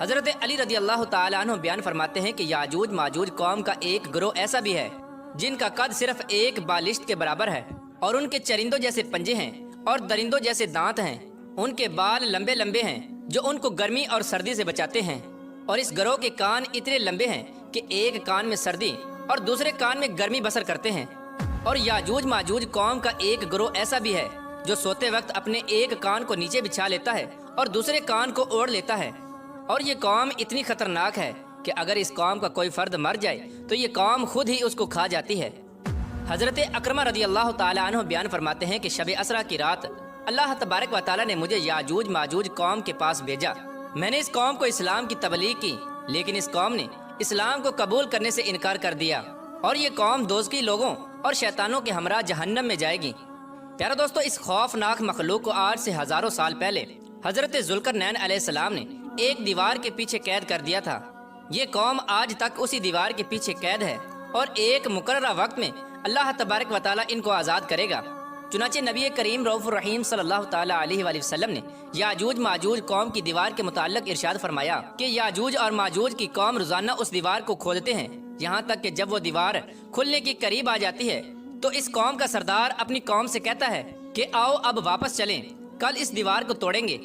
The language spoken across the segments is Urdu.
حضرت علی رضی اللہ تعالیٰ عنہ بیان فرماتے ہیں کہ یاجوج ماجوج قوم کا ایک گروہ ایسا بھی ہے جن کا قد صرف ایک بالشت کے برابر ہے، اور ان کے چرندوں جیسے پنجے ہیں اور درندوں جیسے دانت ہیں۔ ان کے بال لمبے لمبے ہیں جو ان کو گرمی اور سردی سے بچاتے ہیں، اور اس گروہ کے کان اتنے لمبے ہیں کہ ایک کان میں سردی اور دوسرے کان میں گرمی بسر کرتے ہیں۔ اور یاجوج ماجوج قوم کا ایک گروہ ایسا بھی ہے جو سوتے وقت اپنے ایک کان کو نیچے بچھا لیتا ہے اور دوسرے کان کو اوڑھ لیتا ہے، اور یہ قوم اتنی خطرناک ہے کہ اگر اس قوم کا کوئی فرد مر جائے تو یہ قوم خود ہی اس کو کھا جاتی ہے۔ حضرت اکرمہ رضی اللہ تعالیٰ عنہ بیان فرماتے ہیں کہ شب اسرا کی رات اللہ تبارک و تعالیٰ نے مجھے یاجوج ماجوج قوم کے پاس بھیجا۔ میں نے اس قوم کو اسلام کی تبلیغ کی، لیکن اس قوم نے اسلام کو قبول کرنے سے انکار کر دیا، اور یہ قوم دوزخی لوگوں اور شیطانوں کے ہمراہ جہنم میں جائے گی۔ پیارا دوستو، اس خوفناک مخلوق کو آج سے ہزاروں سال پہلے حضرت ذوالقرنین علیہ السلام نے ایک دیوار کے پیچھے قید کر دیا تھا۔ یہ قوم آج تک اسی دیوار کے پیچھے قید ہے، اور ایک مقررہ وقت میں اللہ تبارک و تعالیٰ ان کو آزاد کرے گا۔ چنانچہ نبی کریم رؤوف الرحیم صلی اللہ تعالیٰ علیہ وآلہ وسلم نے یاجوج ماجوج قوم کی دیوار کے متعلق ارشاد فرمایا کہ یاجوج اور ماجوج کی قوم روزانہ اس دیوار کو کھودتے ہیں، یہاں تک کہ جب وہ دیوار کھلنے کے قریب آ جاتی ہے تو اس قوم کا سردار اپنی قوم سے کہتا ہے کہ آؤ اب واپس چلیں، کل اس دیوار کو توڑیں گے۔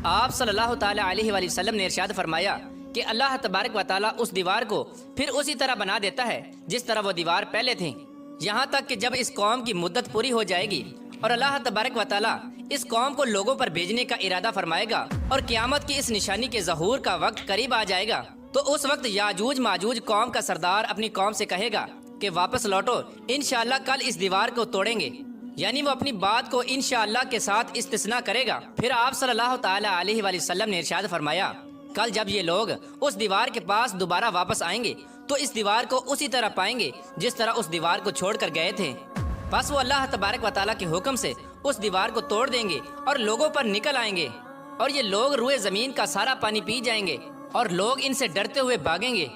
آپ صلی اللہ تعالیٰ علیہ وآلہ وسلم نے ارشاد فرمایا کہ اللہ تبارک و تعالیٰ اس دیوار کو پھر اسی طرح بنا دیتا ہے جس طرح وہ دیوار پہلے تھی، یہاں تک کہ جب اس قوم کی مدت پوری ہو جائے گی اور اللہ تبارک و تعالیٰ اس قوم کو لوگوں پر بھیجنے کا ارادہ فرمائے گا اور قیامت کی اس نشانی کے ظہور کا وقت قریب آ جائے گا، تو اس وقت یاجوج ماجوج قوم کا سردار اپنی قوم سے کہے گا کہ واپس لوٹو، انشاءاللہ کل اس دیوار کو توڑیں گے، یعنی وہ اپنی بات کو انشاءاللہ کے ساتھ استثناء کرے گا۔ پھر آپ صلی اللہ تعالیٰ علیہ وآلہ وسلم نے ارشاد فرمایا کل جب یہ لوگ اس دیوار کے پاس دوبارہ واپس آئیں گے تو اس دیوار کو اسی طرح پائیں گے جس طرح اس دیوار کو چھوڑ کر گئے تھے، بس وہ اللہ تبارک و تعالیٰ کے حکم سے اس دیوار کو توڑ دیں گے اور لوگوں پر نکل آئیں گے، اور یہ لوگ روئے زمین کا سارا پانی پی جائیں گے اور لوگ ان سے ڈرتے ہوئے بھاگیں گے۔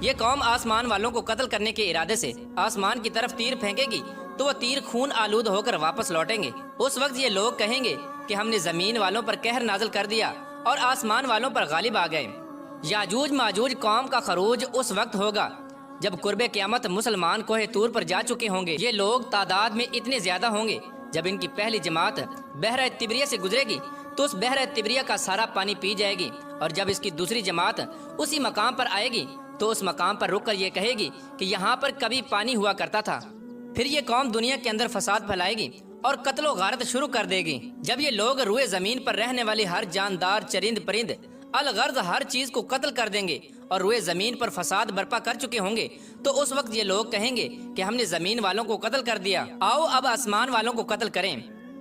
یہ قوم آسمان والوں کو قتل کرنے کے ارادے سے آسمان کی طرف تیر پھینکے گی تو وہ تیر خون آلود ہو کر واپس لوٹیں گے۔ اس وقت یہ لوگ کہیں گے کہ ہم نے زمین والوں پر قہر نازل کر دیا اور آسمان والوں پر غالب آ گئے۔ یاجوج ماجوج قوم کا خروج اس وقت ہوگا جب قرب قیامت مسلمان کوہ طور پر جا چکے ہوں گے۔ یہ لوگ تعداد میں اتنے زیادہ ہوں گے، جب ان کی پہلی جماعت بحر تبریہ سے گزرے گی تو اس بحر تبریہ کا سارا پانی پی جائے گی، اور جب اس کی دوسری جماعت اسی مقام پر آئے گی تو اس مقام پر رک کر یہ کہے گی کہ یہاں پر کبھی پانی ہوا کرتا تھا۔ پھر یہ قوم دنیا کے اندر فساد پھیلائے گی اور قتل و غارت شروع کر دے گی۔ جب یہ لوگ روئے زمین پر رہنے والی ہر جاندار چرند پرند الغرض ہر چیز کو قتل کر دیں گے اور روئے زمین پر فساد برپا کر چکے ہوں گے، تو اس وقت یہ لوگ کہیں گے کہ ہم نے زمین والوں کو قتل کر دیا، آؤ اب آسمان والوں کو قتل کریں۔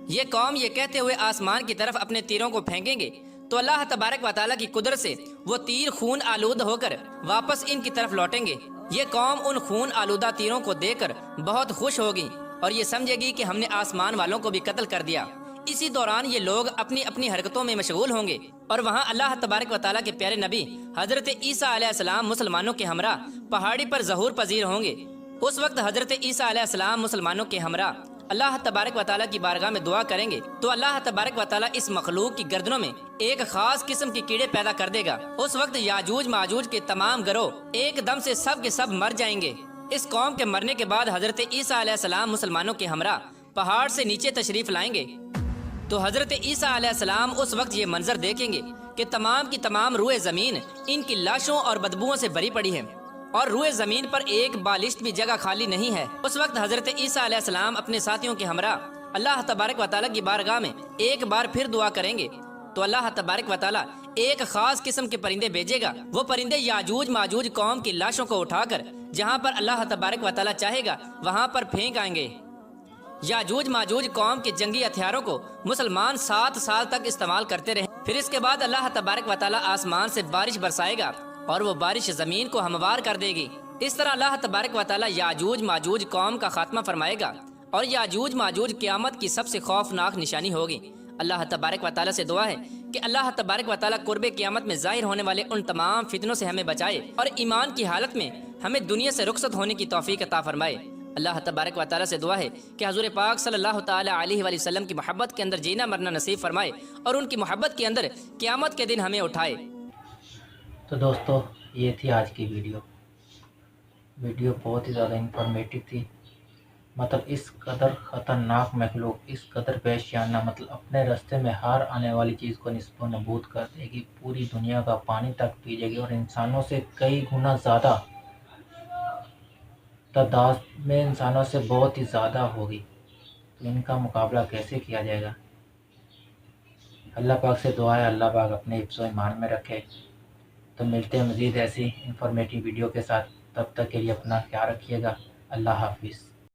یہ قوم یہ کہتے ہوئے آسمان کی طرف اپنے تیروں کو پھینکیں گے تو اللہ تبارک و تعالیٰ کی قدرت سے وہ تیر خون آلود ہو کر واپس ان کی طرف لوٹیں گے۔ یہ قوم ان خون آلودہ تیروں کو دیکھ کر بہت خوش ہوگی اور یہ سمجھے گی کہ ہم نے آسمان والوں کو بھی قتل کر دیا۔ اسی دوران یہ لوگ اپنی اپنی حرکتوں میں مشغول ہوں گے، اور وہاں اللہ تبارک و تعالیٰ کے پیارے نبی حضرت عیسیٰ علیہ السلام مسلمانوں کے ہمراہ پہاڑی پر ظہور پذیر ہوں گے۔ اس وقت حضرت عیسیٰ علیہ السلام مسلمانوں کے ہمراہ اللہ تبارک و تعالیٰ کی بارگاہ میں دعا کریں گے تو اللہ تبارک و تعالیٰ اس مخلوق کی گردنوں میں ایک خاص قسم کے کیڑے پیدا کر دے گا۔ اس وقت یاجوج ماجوج کے تمام گروہ ایک دم سے سب کے سب مر جائیں گے۔ اس قوم کے مرنے کے بعد حضرت عیسیٰ علیہ السلام مسلمانوں کے ہمراہ پہاڑ سے نیچے تشریف لائیں گے تو حضرت عیسیٰ علیہ السلام اس وقت یہ منظر دیکھیں گے کہ تمام کی تمام روئے زمین ان کی لاشوں اور بدبوؤں سے بھری پڑی ہے، اور روئے زمین پر ایک بالشت بھی جگہ خالی نہیں ہے۔ اس وقت حضرت عیسیٰ علیہ السلام اپنے ساتھیوں کے ہمراہ اللہ تبارک و تعالیٰ کی بارگاہ میں ایک بار پھر دعا کریں گے تو اللہ تبارک و تعالیٰ ایک خاص قسم کے پرندے بھیجے گا۔ وہ پرندے یاجوج ماجوج قوم کی لاشوں کو اٹھا کر جہاں پر اللہ تبارک و تعالیٰ چاہے گا وہاں پر پھینک آئیں گے۔ یاجوج ماجوج قوم کے جنگی ہتھیاروں کو مسلمان 7 سال تک استعمال کرتے رہے، پھر اس کے بعد اللہ تبارک و تعالیٰ آسمان سے بارش برسائے گا اور وہ بارش زمین کو ہموار کر دے گی۔ اس طرح اللہ تبارک و تعالیٰ یاجوج ماجوج قوم کا خاتمہ فرمائے گا، اور یاجوج ماجوج قیامت کی سب سے خوفناک نشانی ہوگی۔ اللہ تبارک و تعالیٰ سے دعا ہے کہ اللہ تبارک و تعالیٰ قرب قیامت میں ظاہر ہونے والے ان تمام فتنوں سے ہمیں بچائے اور ایمان کی حالت میں ہمیں دنیا سے رخصت ہونے کی توفیق عطا فرمائے۔ اللہ تبارک و تعالیٰ سے دعا ہے کہ حضور پاک صلی اللہ تعالیٰ علیہ وآلہ وسلم کی محبت کے اندر جینا مرنا نصیب فرمائے اور ان کی محبت کے اندر قیامت کے دن ہمیں اٹھائے۔ تو دوستو یہ تھی آج کی ویڈیو بہت ہی زیادہ انفارمیٹیو تھی۔ مطلب اس قدر خطرناک مخلوق، اس قدر وحشیانہ، مطلب اپنے راستے میں ہر آنے والی چیز کو نصب و نابود کر دے گی، پوری دنیا کا پانی تک پی جائے گی اور انسانوں سے کئی گنا زیادہ تعداد میں، انسانوں سے بہت ہی زیادہ ہوگی۔ تو ان کا مقابلہ کیسے کیا جائے گا؟ اللہ پاک سے دعا ہے اللہ پاک اپنے حفظ و ایمان میں رکھے۔ تو ملتے ہیں مزید ایسی انفارمیٹیو ویڈیو کے ساتھ، تب تک کے لیے اپنا خیال رکھیے گا۔ اللہ حافظ۔